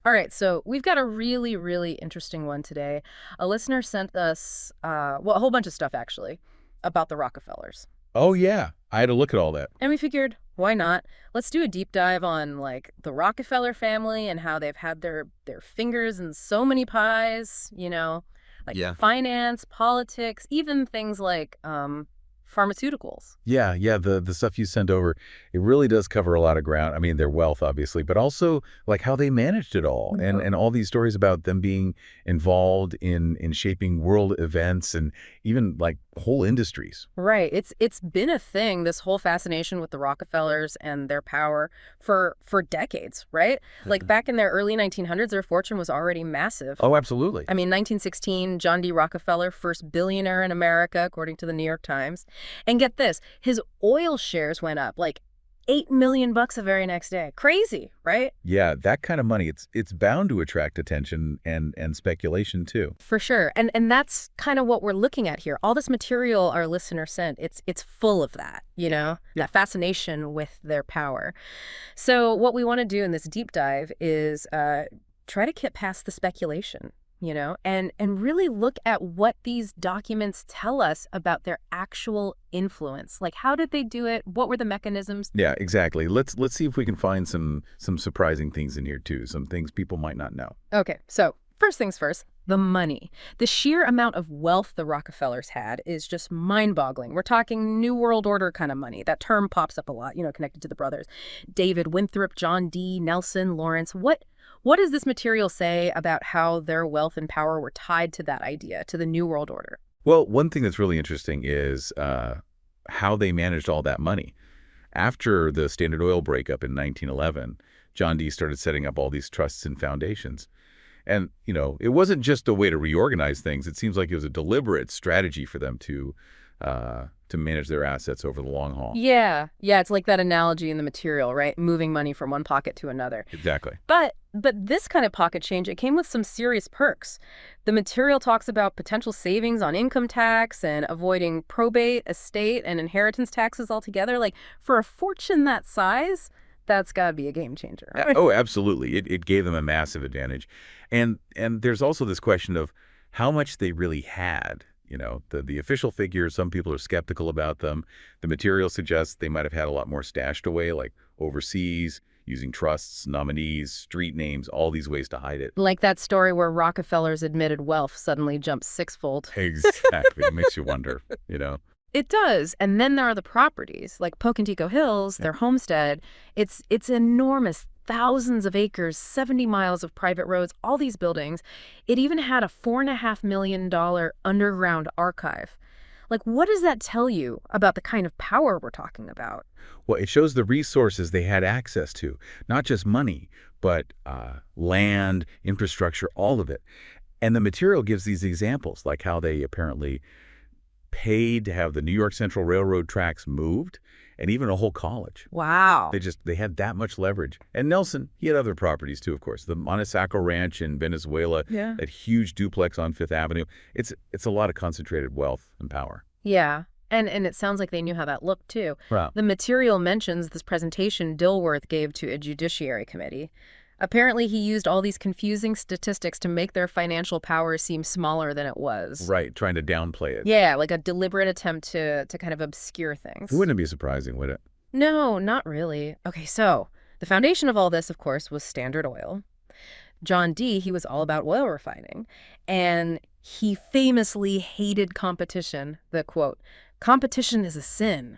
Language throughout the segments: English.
All right, so we've got a really, really interesting one today. A listener sent us, well, a whole bunch of stuff actually, about the Rockefellers. Oh, yeah. I had to look at all that. And we figured, why not? Let's do a deep dive on like the Rockefeller family and how they've had their fingers in so many pies, like Yeah. finance, politics, even things like pharmaceuticals. Yeah, yeah, the stuff you sent over, it really does cover a lot of ground. I mean, their wealth, obviously, but also like how they managed it all, and all these stories about them being involved in shaping world events and even like whole industries. Right. It's been a thing, this whole fascination with the Rockefellers and their power for decades, right? Like back in their early 1900s, their fortune was already massive. Oh, absolutely. I mean, 1916, John D. Rockefeller, first billionaire in America, according to the New York Times. And get this, his oil shares went up like 8 million bucks the very next day. Crazy, right? Yeah, that kind of money, it's bound to attract attention and speculation too. For sure. And that's kind of what we're looking at here. All this material our listener sent, it's full of that, Yeah. that fascination with their power. So what we want to do in this deep dive is try to get past the speculation, and really look at what these documents tell us about their actual influence. Like, how did they do it? What were the mechanisms? Yeah, exactly. Let's see if we can find some surprising things in here too, some things people might not know. Okay, so first things first, the money. The sheer amount of wealth the Rockefellers had is just mind-boggling. We're talking New World Order kind of money. That term pops up a lot, connected to the brothers. David Winthrop, John D., Nelson, Lawrence. What does this material say about how their wealth and power were tied to that idea, to the New World Order? Well, one thing that's really interesting is how they managed all that money. After the Standard Oil breakup in 1911, John D. started setting up all these trusts and foundations. And, it wasn't just a way to reorganize things. It seems like it was a deliberate strategy for them to manage their assets over the long haul. Yeah, it's like that analogy in the material, right? Moving money from one pocket to another. Exactly. But this kind of pocket change, it came with some serious perks. The material talks about potential savings on income tax and avoiding probate, estate, and inheritance taxes altogether. Like, for a fortune that size, that's got to be a game changer. Oh, absolutely. It gave them a massive advantage. And there's also this question of how much they really had. The official figures, some people are skeptical about them. The material suggests they might have had a lot more stashed away, like overseas, using trusts, nominees, street names, all these ways to hide it. Like that story where Rockefeller's admitted wealth suddenly jumps sixfold. Exactly. It makes you wonder. It does. And then there are the properties, like Pocantico Hills, Yeah. their homestead. It's enormous. Thousands of acres, 70 miles of private roads, all these buildings. It even had a $4.5 million underground archive. Like, what does that tell you about the kind of power we're talking about? Well, it shows the resources they had access to, not just money, but land, infrastructure, all of it. And the material gives these examples, like how they apparently paid to have the New York Central Railroad tracks moved, and even a whole college. Wow. They had that much leverage. And Nelson, he had other properties too, of course. The Montesacco Ranch in Venezuela, Yeah. that huge duplex on Fifth Avenue. It's a lot of concentrated wealth and power. Yeah. And it sounds like they knew how that looked, too. Wow. The material mentions this presentation Dilworth gave to a judiciary committee. Apparently, he used all these confusing statistics to make their financial power seem smaller than it was. Right, trying to downplay it. Yeah, like a deliberate attempt to kind of obscure things. It wouldn't be surprising, would it? No, not really. Okay, so the foundation of all this, of course, was Standard Oil. John D., he was all about oil refining. And he famously hated competition. The quote, "Competition is a sin."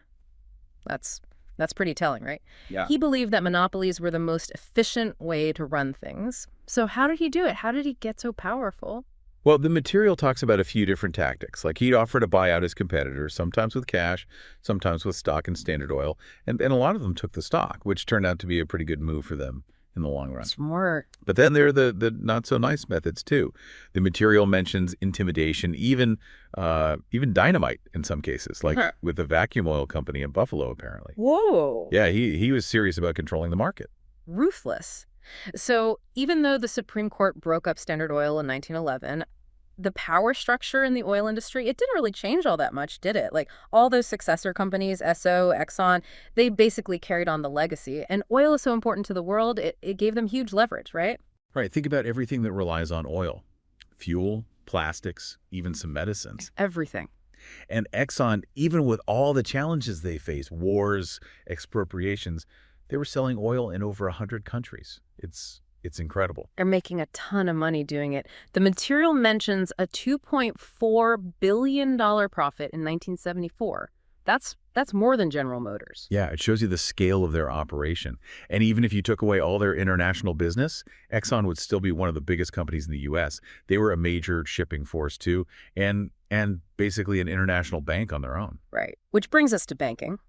That's pretty telling, right? Yeah. He believed that monopolies were the most efficient way to run things. So how did he do it? How did he get so powerful? Well, the material talks about a few different tactics. Like he'd offer to buy out his competitors, sometimes with cash, sometimes with stock in Standard Oil. And a lot of them took the stock, which turned out to be a pretty good move for them in the long run. Smart. But then there are the not-so-nice methods, too. The material mentions intimidation, even dynamite in some cases, like Huh. with the vacuum oil company in Buffalo, apparently. Whoa. Yeah, he was serious about controlling the market. Ruthless. So even though the Supreme Court broke up Standard Oil in 1911, the power structure in the oil industry, it didn't really change all that much, did it? Like all those successor companies, Esso, Exxon, they basically carried on the legacy. And oil is so important to the world, it gave them huge leverage, right? Right, think about everything that relies on oil. Fuel, plastics, even some medicines. Everything. And Exxon, even with all the challenges they face, wars, expropriations, they were selling oil in over 100 countries. It's incredible. They're making a ton of money doing it. The material mentions a $2.4 billion profit in 1974. That's more than General Motors. Yeah, it shows you the scale of their operation. And even if you took away all their international business, Exxon would still be one of the biggest companies in the U.S. They were a major shipping force too, and basically an international bank on their own. Right. Which brings us to banking.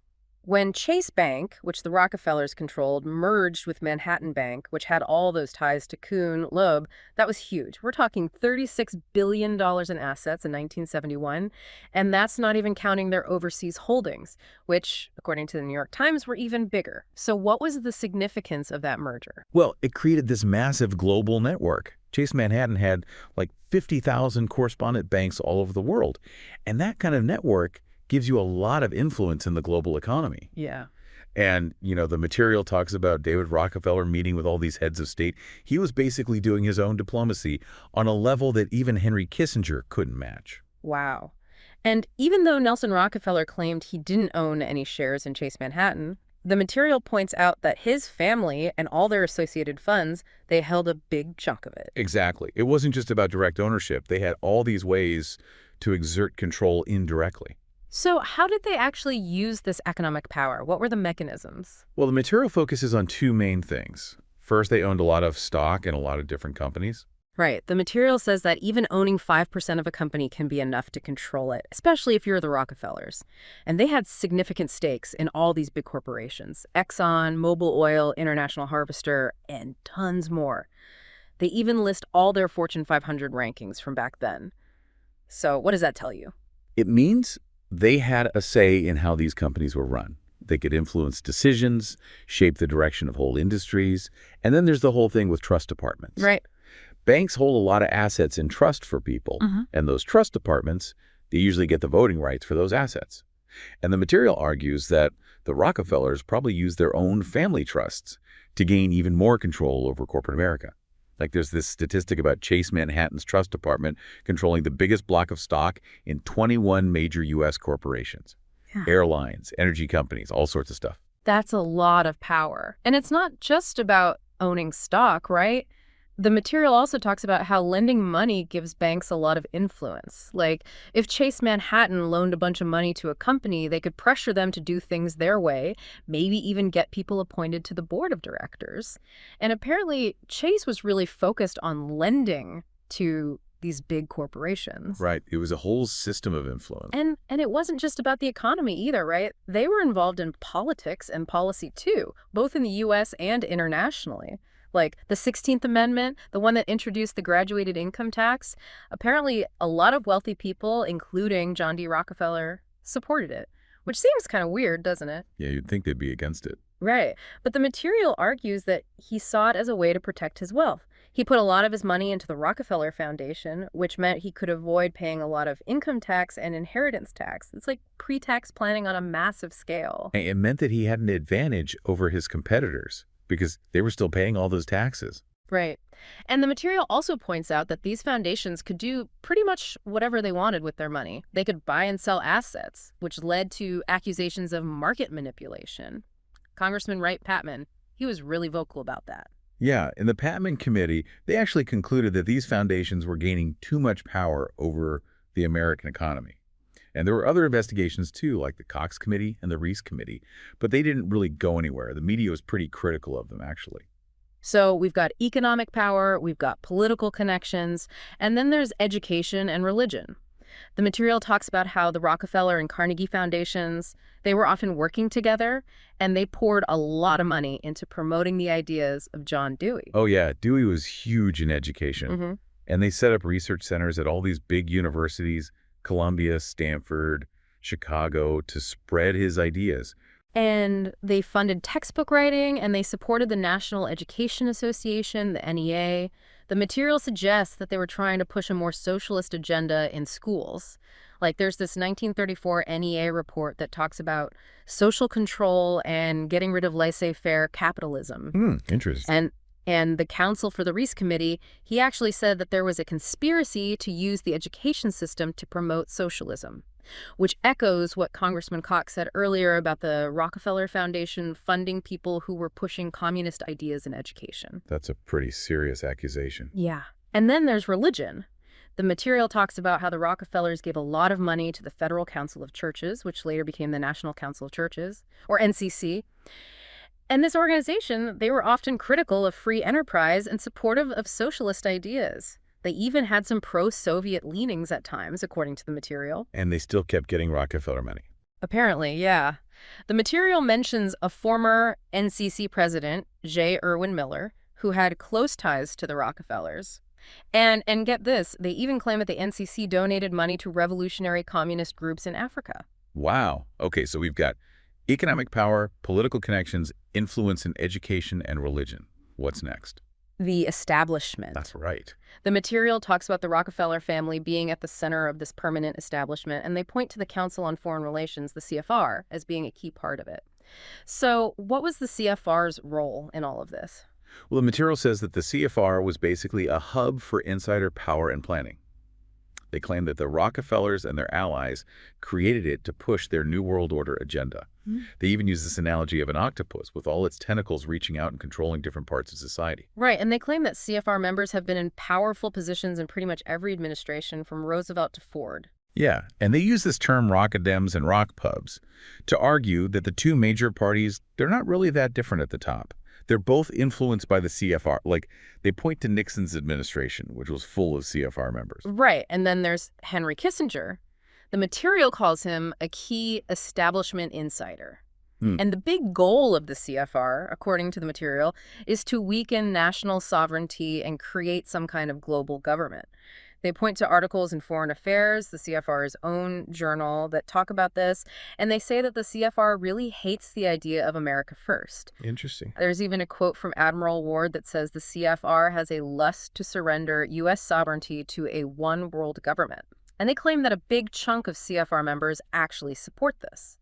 When Chase Bank, which the Rockefellers controlled, merged with Manhattan Bank, which had all those ties to Kuhn, Loeb, that was huge. We're talking $36 billion in assets in 1971, and that's not even counting their overseas holdings, which, according to the New York Times, were even bigger. So what was the significance of that merger? Well, it created this massive global network. Chase Manhattan had like 50,000 correspondent banks all over the world. And that kind of network gives you a lot of influence in the global economy. Yeah. And, the material talks about David Rockefeller meeting with all these heads of state. He was basically doing his own diplomacy on a level that even Henry Kissinger couldn't match. Wow. And even though Nelson Rockefeller claimed he didn't own any shares in Chase Manhattan, the material points out that his family and all their associated funds, they held a big chunk of it. Exactly. It wasn't just about direct ownership. They had all these ways to exert control indirectly. So how did they actually use this economic power? What were the mechanisms? Well, the material focuses on two main things. First, they owned a lot of stock in a lot of different companies. Right. The material says that even owning 5% of a company can be enough to control it, especially if you're the Rockefellers. And they had significant stakes in all these big corporations: Exxon, Mobil Oil, International Harvester, and tons more. They even list all their Fortune 500 rankings from back then. So what does that tell you? It means they had a say in how these companies were run. They could influence decisions, shape the direction of whole industries, and then there's the whole thing with trust departments. Right. Banks hold a lot of assets in trust for people, and those trust departments, they usually get the voting rights for those assets. And the material argues that the Rockefellers probably used their own family trusts to gain even more control over corporate America. Like there's this statistic about Chase Manhattan's trust department controlling the biggest block of stock in 21 major U.S. corporations. Yeah. Airlines, energy companies, all sorts of stuff. That's a lot of power. And it's not just about owning stock, right? The material also talks about how lending money gives banks a lot of influence. Like, if Chase Manhattan loaned a bunch of money to a company, they could pressure them to do things their way, maybe even get people appointed to the board of directors. And apparently, Chase was really focused on lending to these big corporations. Right. It was a whole system of influence. And it wasn't just about the economy either, right? They were involved in politics and policy too, both in the U.S. and internationally. Like the 16th Amendment, the one that introduced the graduated income tax, apparently a lot of wealthy people, including John D. Rockefeller, supported it, which seems kind of weird, doesn't it? Yeah, you'd think they'd be against it. Right. But the material argues that he saw it as a way to protect his wealth. He put a lot of his money into the Rockefeller Foundation, which meant he could avoid paying a lot of income tax and inheritance tax. It's like pre-tax planning on a massive scale. And it meant that he had an advantage over his competitors, because they were still paying all those taxes. Right. And the material also points out that these foundations could do pretty much whatever they wanted with their money. They could buy and sell assets, which led to accusations of market manipulation. Congressman Wright Patman, he was really vocal about that. Yeah, in the Patman Committee, they actually concluded that these foundations were gaining too much power over the American economy. And there were other investigations, too, like the Cox Committee and the Reese Committee, but they didn't really go anywhere. The media was pretty critical of them, actually. So we've got economic power, we've got political connections, and then there's education and religion. The material talks about how the Rockefeller and Carnegie Foundations, they were often working together, and they poured a lot of money into promoting the ideas of John Dewey. Oh, yeah, Dewey was huge in education. And they set up research centers at all these big universities, Columbia, Stanford, Chicago, to spread his ideas. And they funded textbook writing, and they supported the National Education Association, the NEA. The material suggests that they were trying to push a more socialist agenda in schools. Like there's this 1934 NEA report that talks about social control and getting rid of laissez-faire capitalism. Interesting. And And the counsel for the Reese Committee, he actually said that there was a conspiracy to use the education system to promote socialism, which echoes what Congressman Cox said earlier about the Rockefeller Foundation funding people who were pushing communist ideas in education. That's a pretty serious accusation. Yeah. And then there's religion. The material talks about how the Rockefellers gave a lot of money to the Federal Council of Churches, which later became the National Council of Churches, or NCC. And this organization, they were often critical of free enterprise and supportive of socialist ideas. They even had some pro-Soviet leanings at times, according to the material. And they still kept getting Rockefeller money. Apparently, yeah. The material mentions a former NCC president, J. Irwin Miller, who had close ties to the Rockefellers. And get this, they even claim that the NCC donated money to revolutionary communist groups in Africa. Wow. Okay, so we've got economic power, political connections, influence in education and religion. What's next? The establishment. That's right. The material talks about the Rockefeller family being at the center of this permanent establishment, and they point to the Council on Foreign Relations, the CFR, as being a key part of it. So what was the CFR's role in all of this? Well, the material says that the CFR was basically a hub for insider power and planning. They claim that the Rockefellers and their allies created it to push their New World Order agenda. They even use this analogy of an octopus with all its tentacles reaching out and controlling different parts of society. Right, and they claim that CFR members have been in powerful positions in pretty much every administration from Roosevelt to Ford. Yeah, and they use this term rockadems and rock pubs to argue that the two major parties, they're not really that different at the top. They're both influenced by the CFR. Like, they point to Nixon's administration, which was full of CFR members. Right, and then there's Henry Kissinger. The material calls him a key establishment insider. And the big goal of the CFR, according to the material, is to weaken national sovereignty and create some kind of global government. They point to articles in Foreign Affairs, the CFR's own journal, that talk about this, and they say that the CFR really hates the idea of America first. Interesting. There's even a quote from Admiral Ward that says the CFR has a lust to surrender U.S. sovereignty to a one-world government. And they claim that a big chunk of CFR members actually support this,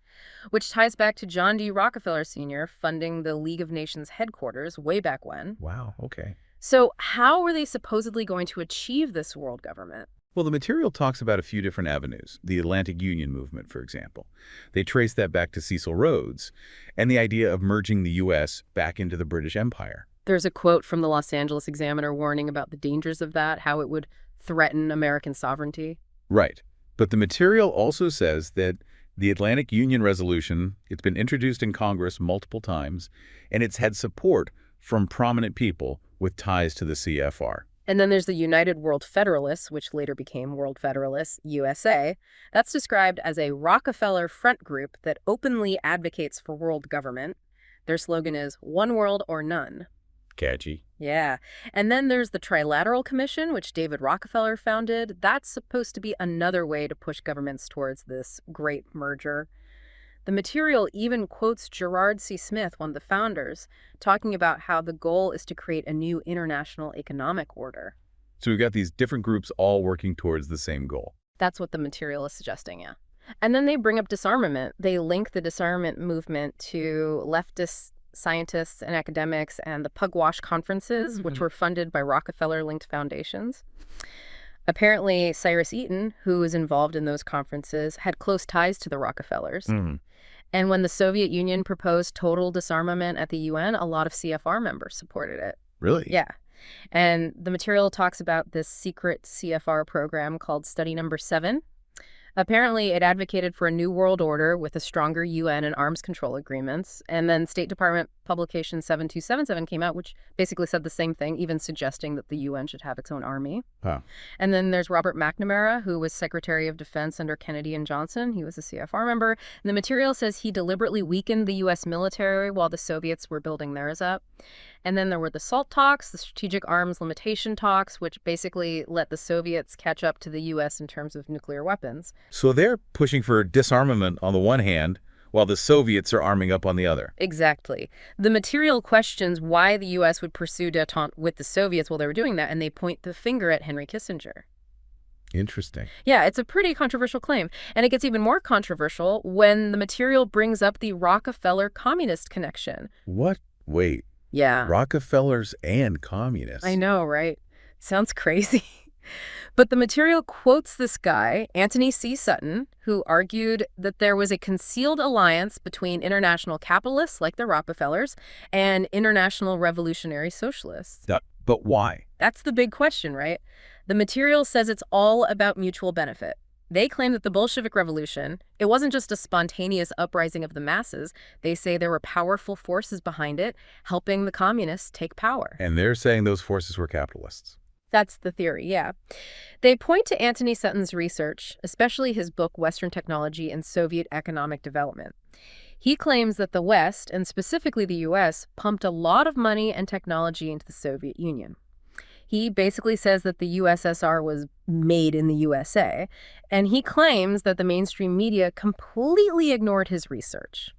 which ties back to John D. Rockefeller Sr. funding the League of Nations headquarters way back when. Wow, okay. So how were they supposedly going to achieve this world government? Well, the material talks about a few different avenues. The Atlantic Union movement, for example. They trace that back to Cecil Rhodes and the idea of merging the U.S. back into the British Empire. There's a quote from the Los Angeles Examiner warning about the dangers of that, how it would threaten American sovereignty. Right. But the material also says that the Atlantic Union resolution, it's been introduced in Congress multiple times, and it's had support from prominent people with ties to the CFR. And then there's the United World Federalists, which later became World Federalists, USA. That's described as a Rockefeller front group that openly advocates for world government. Their slogan is one world or none. Catchy. Yeah. And then there's the Trilateral Commission, which David Rockefeller founded. That's supposed to be another way to push governments towards this great merger. The material even quotes Gerard C. Smith, one of the founders, talking about how the goal is to create a new international economic order. So we've got these different groups all working towards the same goal. That's what the material is suggesting, yeah. And then they bring up disarmament. They link the disarmament movement to leftist scientists and academics and the Pugwash conferences, which were funded by Rockefeller-linked foundations. Apparently, Cyrus Eaton, who was involved in those conferences, had close ties to the Rockefellers. And when the Soviet Union proposed total disarmament at the UN, a lot of CFR members supported it. Really? Yeah. And the material talks about this secret CFR program called Study Number 7. Apparently, it advocated for a new world order with a stronger UN and arms control agreements. And then State Department publication 7277 came out, which basically said the same thing, even suggesting that the UN should have its own army. Huh. And then there's Robert McNamara, who was Secretary of Defense under Kennedy and Johnson. He was a CFR member. And the material says he deliberately weakened the U.S. military while the Soviets were building theirs up. And then there were the SALT talks, the strategic arms limitation talks, which basically let the Soviets catch up to the U.S. in terms of nuclear weapons. So they're pushing for disarmament on the one hand, while the Soviets are arming up on the other. Exactly. The material questions why the U.S. would pursue détente with the Soviets while they were doing that, and they point the finger at Henry Kissinger. Interesting. Yeah, it's a pretty controversial claim. And it gets even more controversial when the material brings up the Rockefeller communist connection. What? Wait. Yeah, Rockefellers and I communists. know, right? Sounds crazy. But the material quotes this guy, Anthony C. Sutton, who argued that there was a concealed alliance between international capitalists like the Rockefellers and international revolutionary socialists. But why? That's the big question, right? The material says it's all about mutual benefit. They claim that the Bolshevik Revolution, it wasn't just a spontaneous uprising of the masses. They say there were powerful forces behind it, helping the communists take power. And they're saying those forces were capitalists. That's the theory, yeah. They point to Anthony Sutton's research, especially his book Western Technology and Soviet Economic Development. He claims that the West, and specifically the US, pumped a lot of money and technology into the Soviet Union. He basically says that the USSR was made in the USA, and he claims that the mainstream media completely ignored his research.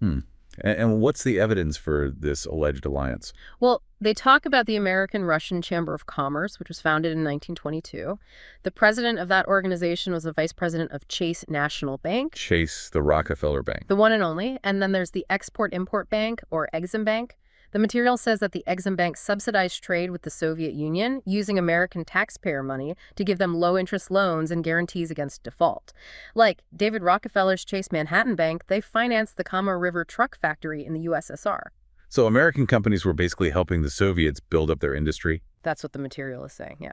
And what's the evidence for this alleged alliance? Well, they talk about the American-Russian Chamber of Commerce, which was founded in 1922. The president of that organization was the vice president of Chase National Bank, Chase, the Rockefeller Bank. the one and only. And then there's the Export-Import Bank, or Exim Bank. The material says that the Exim Bank subsidized trade with the Soviet Union using American taxpayer money to give them low-interest loans and guarantees against default. Like David Rockefeller's Chase Manhattan Bank, they financed the Kama River truck factory in the USSR. So American companies were basically helping the Soviets build up their industry? That's what the material is saying, yeah.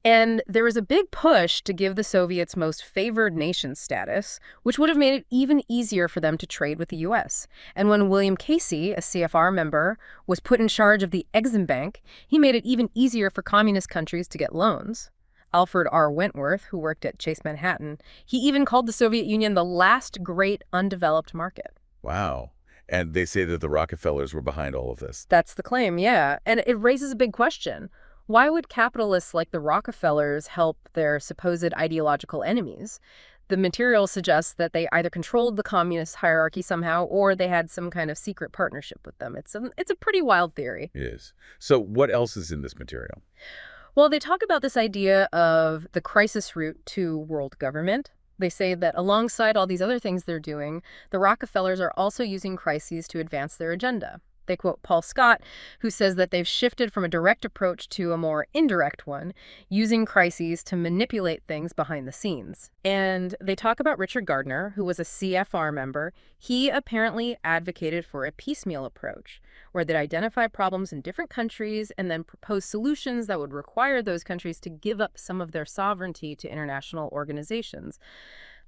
And there was a big push to give the Soviets most favored nation status, which would have made it even easier for them to trade with the U.S. And when William Casey, a CFR member, was put in charge of the Exim Bank, he made it even easier for communist countries to get loans. Alfred R. Wentworth, who worked at Chase Manhattan, he even called the Soviet Union the last great undeveloped market. Wow. And they say that the Rockefellers were behind all of this. That's the claim, yeah. And it raises a big question. Why would capitalists like the Rockefellers help their supposed ideological enemies? The material suggests that they either controlled the communist hierarchy somehow or they had some kind of secret partnership with them. It's a pretty wild theory. It is. So what else is in this material? Well, they talk about this idea of the crisis route to world government. They say that alongside all these other things they're doing, the Rockefellers are also using crises to advance their agenda. They quote Paul Scott, who says that they've shifted from a direct approach to a more indirect one, using crises to manipulate things behind the scenes. And they talk about Richard Gardner, who was a CFR member. He apparently advocated for a piecemeal approach, where they'd identify problems in different countries and then propose solutions that would require those countries to give up some of their sovereignty to international organizations.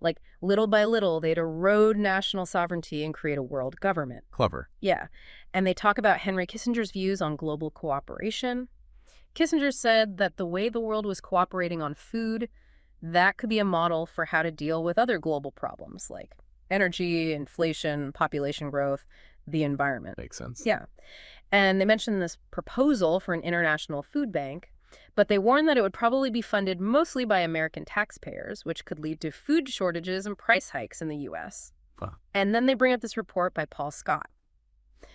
Like, little by little, they'd erode national sovereignty and create a world government. Clever. Yeah. And they talk about Henry Kissinger's views on global cooperation. Kissinger said that the way the world was cooperating on food, that could be a model for how to deal with other global problems like energy, inflation, population growth, the environment. Makes sense. Yeah. And they mentioned this proposal for an international food bank, but they warned that it would probably be funded mostly by American taxpayers, which could lead to food shortages and price hikes in the U.S. Wow. And then they bring up this report by Paul Scott.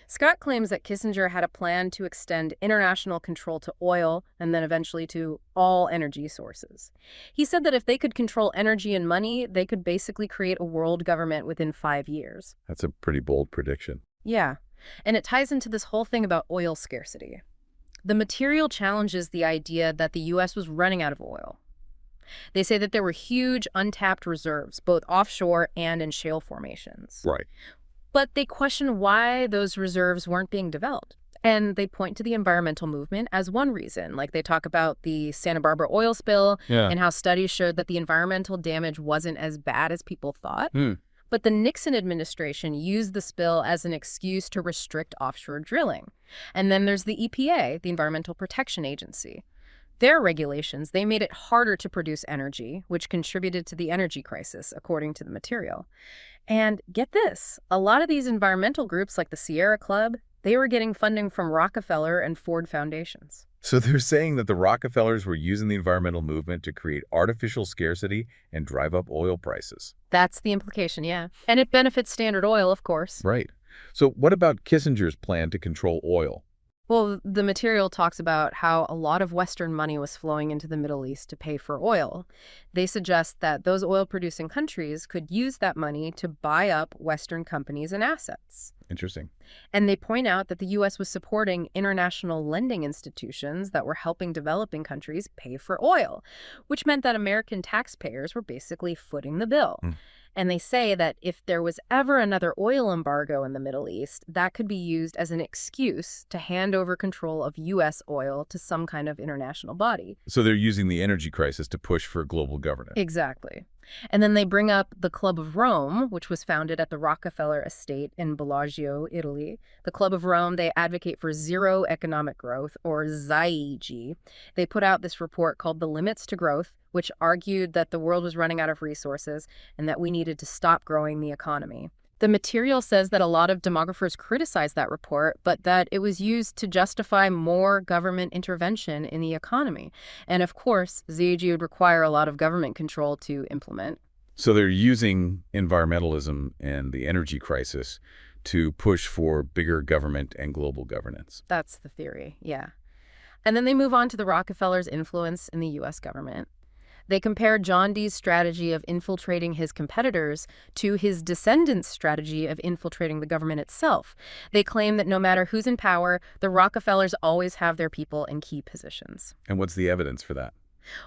Scott claims that Kissinger had a plan to extend international control to oil and then eventually to all energy sources. He said that if they could control energy and money, they could basically create a world government within 5 years. That's a pretty bold prediction. Yeah, and it ties into this whole thing about oil scarcity. The material challenges the idea that the U.S. was running out of oil. They say that there were huge untapped reserves, both offshore and in shale formations. Right. But they question why those reserves weren't being developed. And they point to the environmental movement as one reason. Like they talk about the Santa Barbara oil spill and how studies showed that the environmental damage wasn't as bad as people thought. But the Nixon administration used the spill as an excuse to restrict offshore drilling. And then there's the EPA, the Environmental Protection Agency. Their regulations, they made it harder to produce energy, which contributed to the energy crisis, according to the material. And get this, a lot of these environmental groups like the Sierra Club, they were getting funding from Rockefeller and Ford foundations. So they're saying that the Rockefellers were using the environmental movement to create artificial scarcity and drive up oil prices. That's the implication, yeah. And it benefits Standard Oil, of course. Right. So what about Kissinger's plan to control oil? Well, the material talks about how a lot of Western money was flowing into the Middle East to pay for oil. They suggest that those oil-producing countries could use that money to buy up Western companies and assets. Interesting. And they point out that the U.S. was supporting international lending institutions that were helping developing countries pay for oil, which meant that American taxpayers were basically footing the bill. Hmm. And they say that if there was ever another oil embargo in the Middle East, that could be used as an excuse to hand over control of U.S. oil to some kind of international body. So they're using the energy crisis to push for global governance. Exactly. And then they bring up the Club of Rome, which was founded at the Rockefeller estate in Bellagio, Italy. The Club of Rome, they advocate for zero economic growth, or ZEG. They put out this report called The Limits to Growth, which argued that the world was running out of resources and that we needed to stop growing the economy. The material says that a lot of demographers criticized that report, but that it was used to justify more government intervention in the economy. And of course, ZEG would require a lot of government control to implement. So they're using environmentalism and the energy crisis to push for bigger government and global governance. That's the theory, yeah. And then they move on to the Rockefellers' influence in the U.S. government. They compare John Dee's strategy of infiltrating his competitors to his descendants' strategy of infiltrating the government itself. They claim that no matter who's in power, the Rockefellers always have their people in key positions. And what's the evidence for that?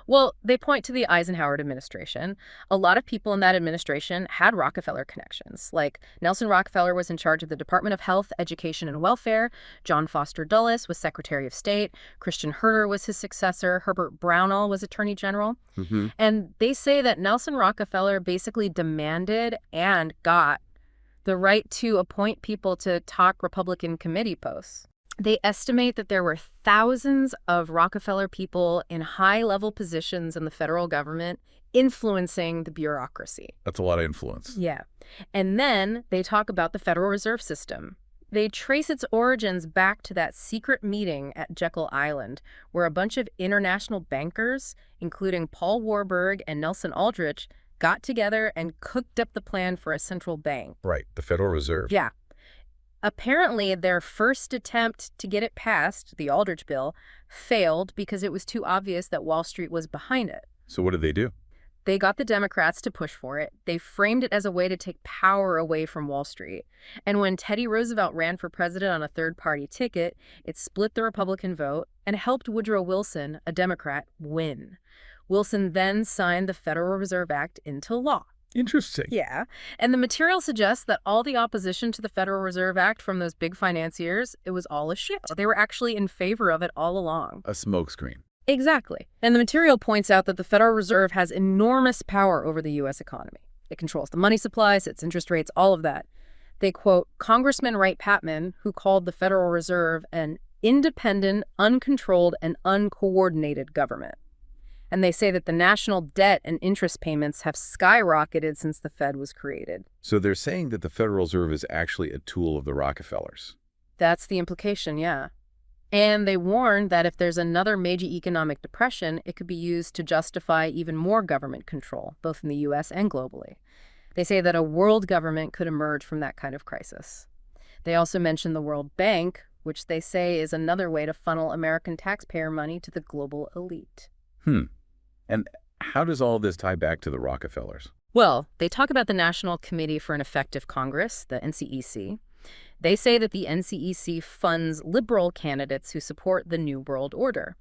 Well, they point to the Eisenhower administration. A lot of people in that administration had Rockefeller connections. Like Nelson Rockefeller was in charge of the Department of Health, Education, and Welfare. John Foster Dulles was Secretary of State. Christian Herter was his successor. Herbert Brownell was Attorney General. Mm-hmm. And they say that Nelson Rockefeller basically demanded and got the right to appoint people to top Republican committee posts. They estimate that there were thousands of Rockefeller people in high-level positions in the federal government influencing the bureaucracy. That's a lot of influence. Yeah. And then they talk about the Federal Reserve System. They trace its origins back to that secret meeting at Jekyll Island, where a bunch of international bankers, including Paul Warburg and Nelson Aldrich, got together and cooked up the plan for a central bank. Right, the Federal Reserve. Yeah. Apparently, their first attempt to get it passed, the Aldrich Bill, failed because it was too obvious that Wall Street was behind it. So what did they do? They got the Democrats to push for it. They framed it as a way to take power away from Wall Street. And when Teddy Roosevelt ran for president on a third-party ticket, it split the Republican vote and helped Woodrow Wilson, a Democrat, win. Wilson then signed the Federal Reserve Act into law. Interesting. Yeah. And the material suggests that all the opposition to the Federal Reserve Act from those big financiers, it was all a shit. They were actually in favor of it all along. A smokescreen. Exactly. And the material points out that the Federal Reserve has enormous power over the U.S. economy. It controls the money supply, sets interest rates, all of that. They quote Congressman Wright Patman, who called the Federal Reserve an independent, uncontrolled, and uncoordinated government. And they say that the national debt and interest payments have skyrocketed since the Fed was created. So they're saying that the Federal Reserve is actually a tool of the Rockefellers. That's the implication, yeah. And they warn that if there's another major economic depression, it could be used to justify even more government control, both in the U.S. and globally. They say that a world government could emerge from that kind of crisis. They also mention the World Bank, which they say is another way to funnel American taxpayer money to the global elite. And how does all this tie back to the Rockefellers? Well, they talk about the National Committee for an Effective Congress, the NCEC. They say that the NCEC funds liberal candidates who support the New World Order.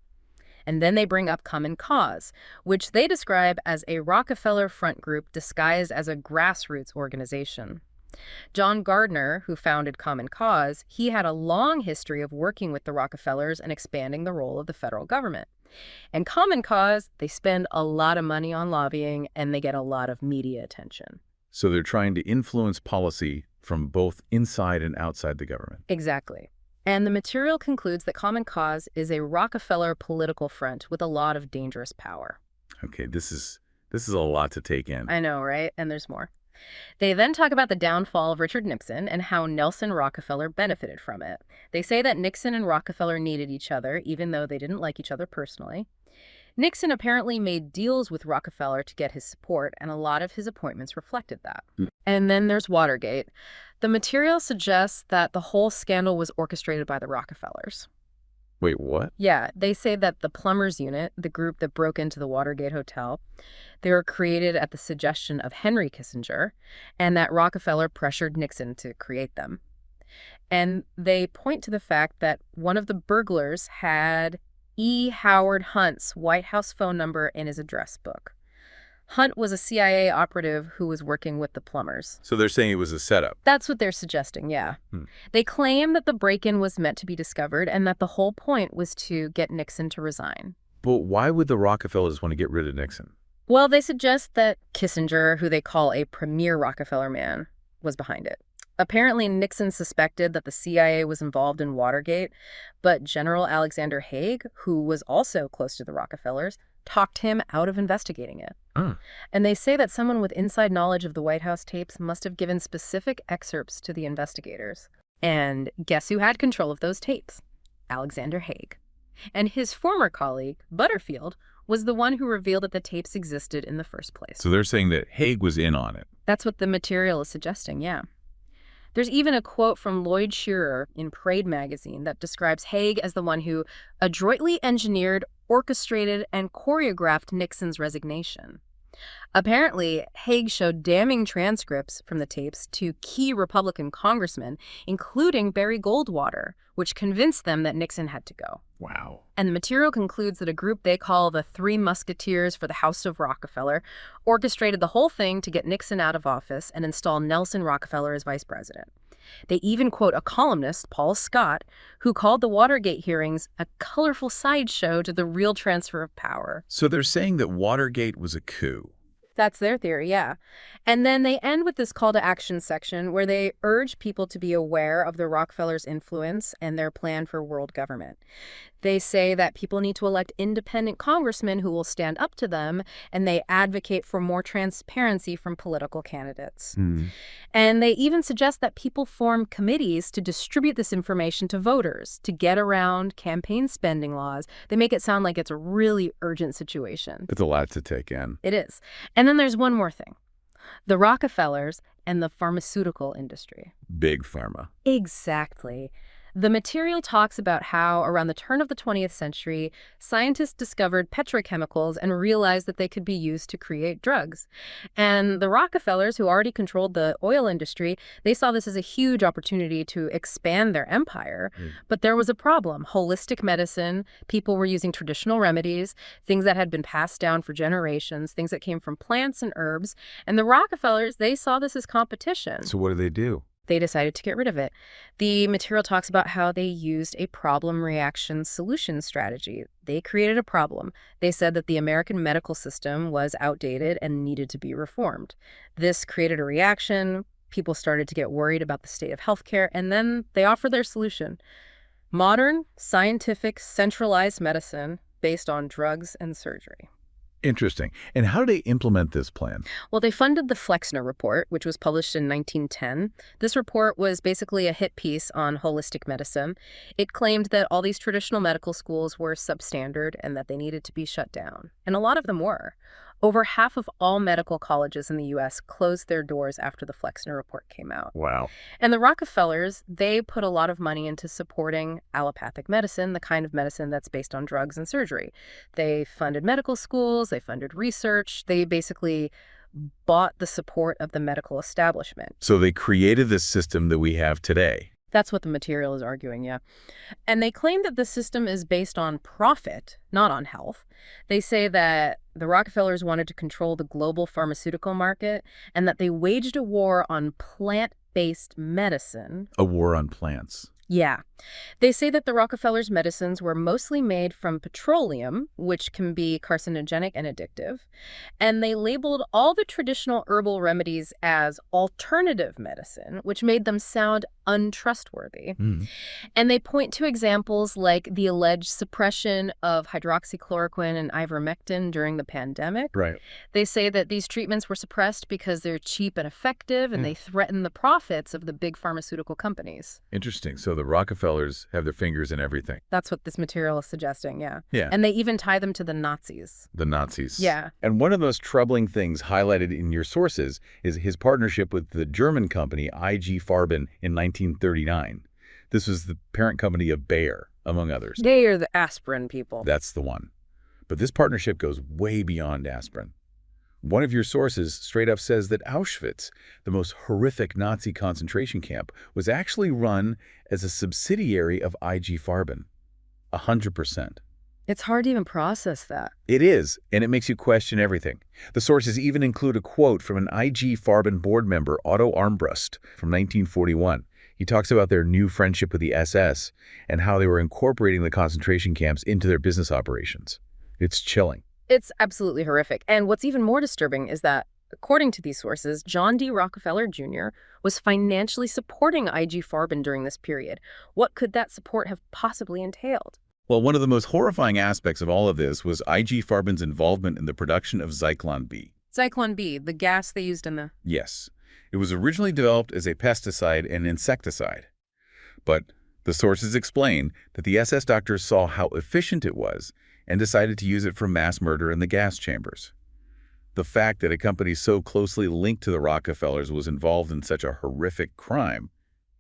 And then they bring up Common Cause, which they describe as a Rockefeller front group disguised as a grassroots organization. John Gardner, who founded Common Cause, he had a long history of working with the Rockefellers and expanding the role of the federal government. And Common Cause, they spend a lot of money on lobbying and they get a lot of media attention. So they're trying to influence policy from both inside and outside the government. Exactly. And the material concludes that Common Cause is a Rockefeller political front with a lot of dangerous power. Okay, this is a lot to take in. I know, right? And there's more. They then talk about the downfall of Richard Nixon and how Nelson Rockefeller benefited from it. They say that Nixon and Rockefeller needed each other, even though they didn't like each other personally. Nixon apparently made deals with Rockefeller to get his support, and a lot of his appointments reflected that. And then there's Watergate. The material suggests that the whole scandal was orchestrated by the Rockefellers. Wait, what? Yeah, they say that the Plumbers Unit, the group that broke into the Watergate Hotel, they were created at the suggestion of Henry Kissinger, and that Rockefeller pressured Nixon to create them. And they point to the fact that one of the burglars had E. Howard Hunt's White House phone number in his address book. Hunt was a CIA operative who was working with the plumbers. So they're saying it was a setup. That's what they're suggesting, yeah. They claim that the break-in was meant to be discovered and that the whole point was to get Nixon to resign. But why would the Rockefellers want to get rid of Nixon? Well, they suggest that Kissinger, who they call a premier Rockefeller man, was behind it. Apparently, Nixon suspected that the CIA was involved in Watergate, but General Alexander Haig, who was also close to the Rockefellers, talked him out of investigating it. And they say that someone with inside knowledge of the White House tapes must have given specific excerpts to the investigators. And guess who had control of those tapes? Alexander Haig. And his former colleague, Butterfield, was the one who revealed that the tapes existed in the first place. So they're saying that Haig was in on it. That's what the material is suggesting, yeah. There's even a quote from Lloyd Shearer in Parade magazine that describes Haig as the one who adroitly engineered, orchestrated, and choreographed Nixon's resignation. Apparently, Haig showed damning transcripts from the tapes to key Republican congressmen, including Barry Goldwater, which convinced them that Nixon had to go. Wow. And the material concludes that a group they call the Three Musketeers for the House of Rockefeller orchestrated the whole thing to get Nixon out of office and install Nelson Rockefeller as vice president. They even quote a columnist, Paul Scott, who called the Watergate hearings a colorful sideshow to the real transfer of power. So they're saying that Watergate was a coup. That's their theory, yeah. And then they end with this call to action section where they urge people to be aware of the Rockefellers' influence and their plan for world government. They say that people need to elect independent congressmen who will stand up to them, and they advocate for more transparency from political candidates. And they even suggest that people form committees to distribute this information to voters, to get around campaign spending laws. They make it sound like it's a really urgent situation. It's a lot to take in. It is. And then there's one more thing. The Rockefellers and the pharmaceutical industry. Big pharma. Exactly. The material talks about how, around the turn of the 20th century, scientists discovered petrochemicals and realized that they could be used to create drugs. And the Rockefellers, who already controlled the oil industry, they saw this as a huge opportunity to expand their empire. But there was a problem. Holistic medicine, people were using traditional remedies, things that had been passed down for generations, things that came from plants and herbs. And the Rockefellers, they saw this as competition. So what do they do? They decided to get rid of it. The material talks about how they used a problem reaction solution strategy. They created a problem. They said that the American medical system was outdated and needed to be reformed. This created a reaction. People started to get worried about the state of healthcare, and then they offered their solution. Modern, scientific, centralized medicine based on drugs and surgery. Interesting. And how do they implement this plan? Well, they funded the Flexner Report, which was published in 1910. This report was basically a hit piece on holistic medicine. It claimed that all these traditional medical schools were substandard and that they needed to be shut down. And a lot of them were. Over half of all medical colleges in the U.S. closed their doors after the Flexner Report came out. Wow. And the Rockefellers, they put a lot of money into supporting allopathic medicine, the kind of medicine that's based on drugs and surgery. They funded medical schools, they funded research, they basically bought the support of the medical establishment. So they created this system that we have today. That's what the material is arguing, yeah. And they claim that the system is based on profit, not on health. They say that the Rockefellers wanted to control the global pharmaceutical market and that they waged a war on plant-based medicine. A war on plants. Yeah. They say that the Rockefellers' medicines were mostly made from petroleum, which can be carcinogenic and addictive, and they labeled all the traditional herbal remedies as alternative medicine, which made them sound untrustworthy. And they point to examples like the alleged suppression of hydroxychloroquine and ivermectin during the pandemic. Right. They say that these treatments were suppressed because they're cheap and effective, and they threaten the profits of the big pharmaceutical companies. Interesting. So the Rockefellers have their fingers in everything. That's what this material is suggesting, yeah. Yeah. And they even tie them to the Nazis. The Nazis. Yeah. And one of the most troubling things highlighted in your sources is his partnership with the German company IG Farben in 1939. This was the parent company of Bayer, among others. They are the aspirin people. That's the one. But this partnership goes way beyond aspirin. One of your sources straight up says that Auschwitz, the most horrific Nazi concentration camp, was actually run as a subsidiary of IG Farben. 100%. It's hard to even process that. It is, and it makes you question everything. The sources even include a quote from an IG Farben board member, Otto Armbrust, from 1941. He talks about their new friendship with the SS and how they were incorporating the concentration camps into their business operations. It's chilling. It's absolutely horrific. And what's even more disturbing is that, according to these sources, John D. Rockefeller Jr. was financially supporting IG Farben during this period. What could that support have possibly entailed? Well, one of the most horrifying aspects of all of this was IG Farben's involvement in the production of Zyklon B. Zyklon B, the gas they used in the... Yes, it was originally developed as a pesticide and insecticide. But the sources explain that the SS doctors saw how efficient it was and decided to use it for mass murder in the gas chambers. The fact that a company so closely linked to the Rockefellers was involved in such a horrific crime,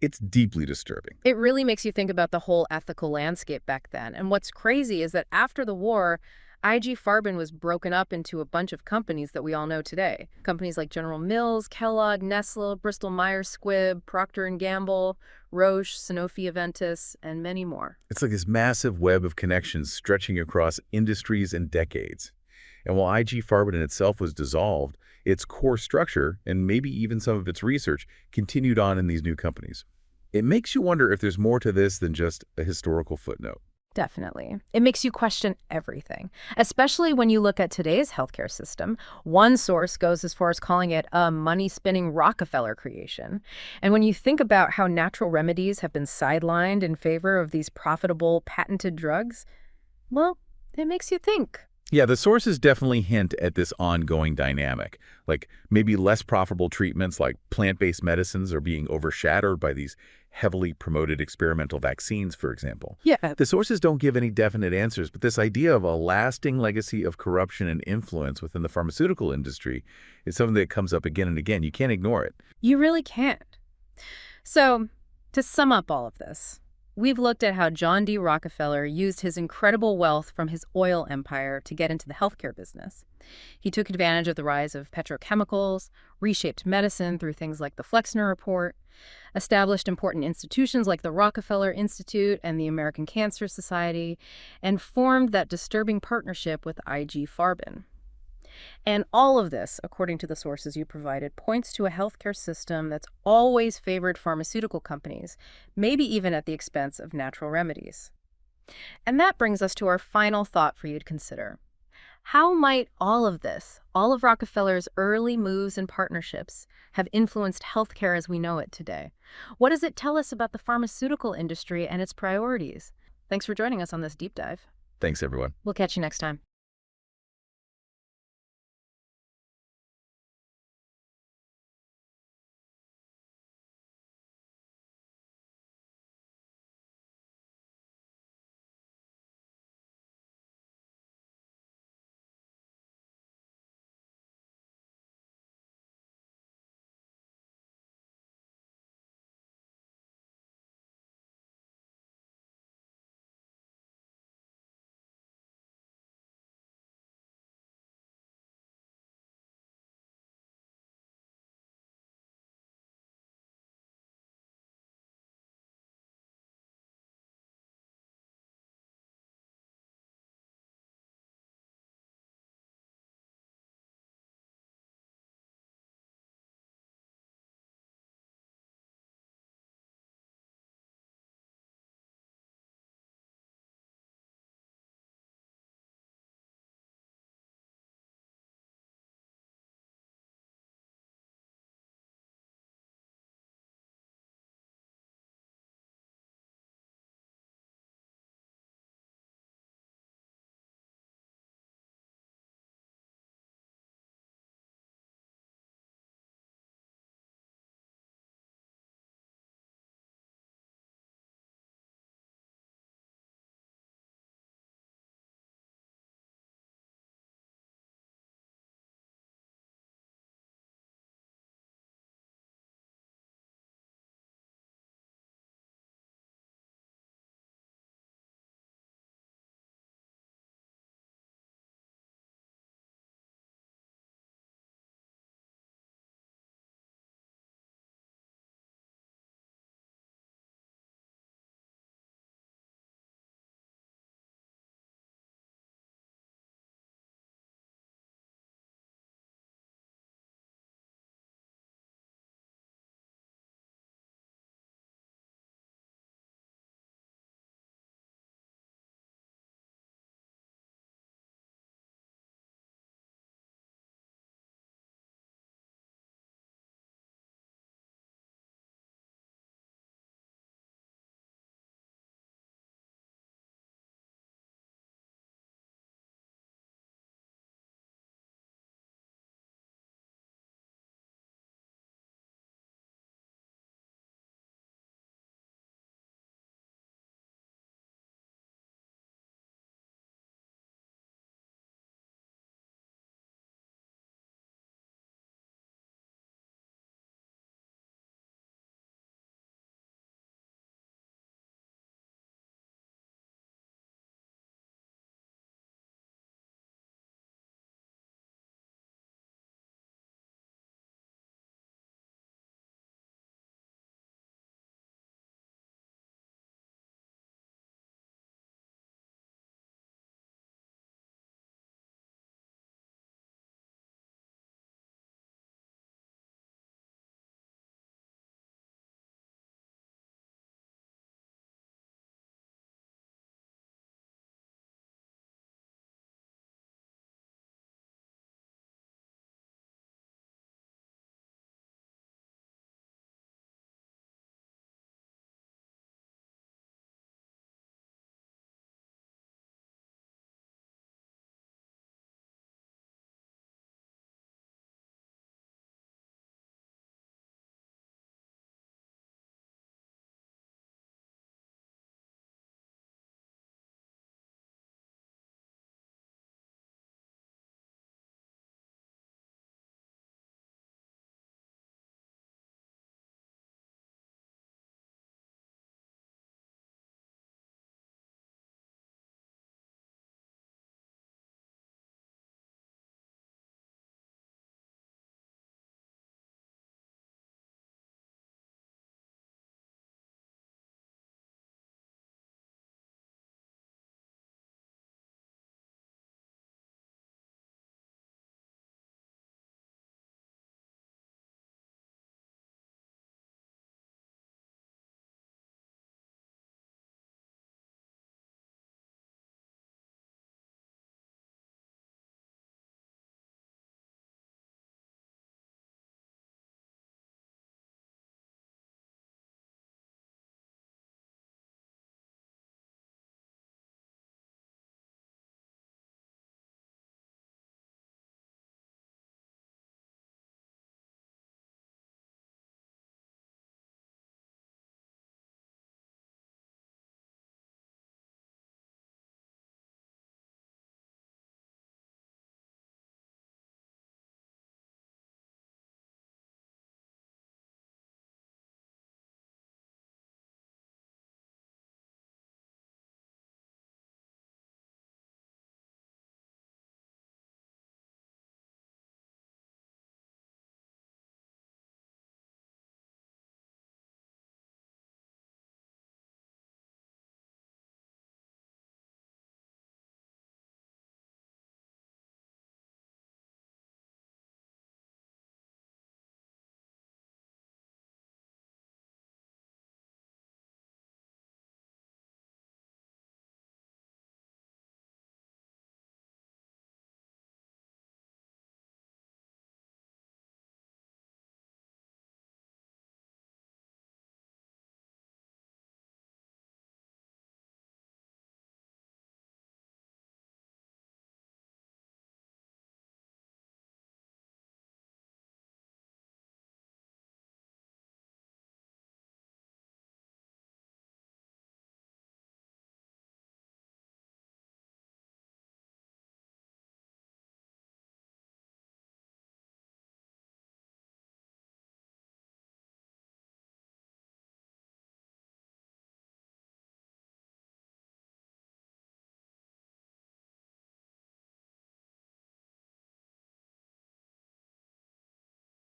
it's deeply disturbing. It really makes you think about the whole ethical landscape back then. And what's crazy is that after the war, IG Farben was broken up into a bunch of companies that we all know today. Companies like General Mills, Kellogg, Nestle, Bristol-Myers Squibb, Procter & Gamble, Roche, Sanofi Aventis, and many more. It's like this massive web of connections stretching across industries and decades. And while IG Farben in itself was dissolved, its core structure, and maybe even some of its research, continued on in these new companies. It makes you wonder if there's more to this than just a historical footnote. Definitely. It makes you question everything, especially when you look at today's healthcare system. One source goes as far as calling it a money-spinning Rockefeller creation. And when you think about how natural remedies have been sidelined in favor of these profitable, patented drugs, well, it makes you think. Yeah, the sources definitely hint at this ongoing dynamic, like maybe less profitable treatments like plant-based medicines are being overshadowed by these heavily promoted experimental vaccines, for example. Yeah. The sources don't give any definite answers, but this idea of a lasting legacy of corruption and influence within the pharmaceutical industry is something that comes up again and again. You can't ignore it. You really can't. So, to sum up all of this, we've looked at how John D. Rockefeller used his incredible wealth from his oil empire to get into the healthcare business. He took advantage of the rise of petrochemicals, reshaped medicine through things like the Flexner Report, established important institutions like the Rockefeller Institute and the American Cancer Society, and formed that disturbing partnership with IG Farben. And all of this, according to the sources you provided, points to a healthcare system that's always favored pharmaceutical companies, maybe even at the expense of natural remedies. And that brings us to our final thought for you to consider. How might all of this, all of Rockefeller's early moves and partnerships, have influenced healthcare as we know it today? What does it tell us about the pharmaceutical industry and its priorities? Thanks for joining us on this deep dive. Thanks, everyone. We'll catch you next time.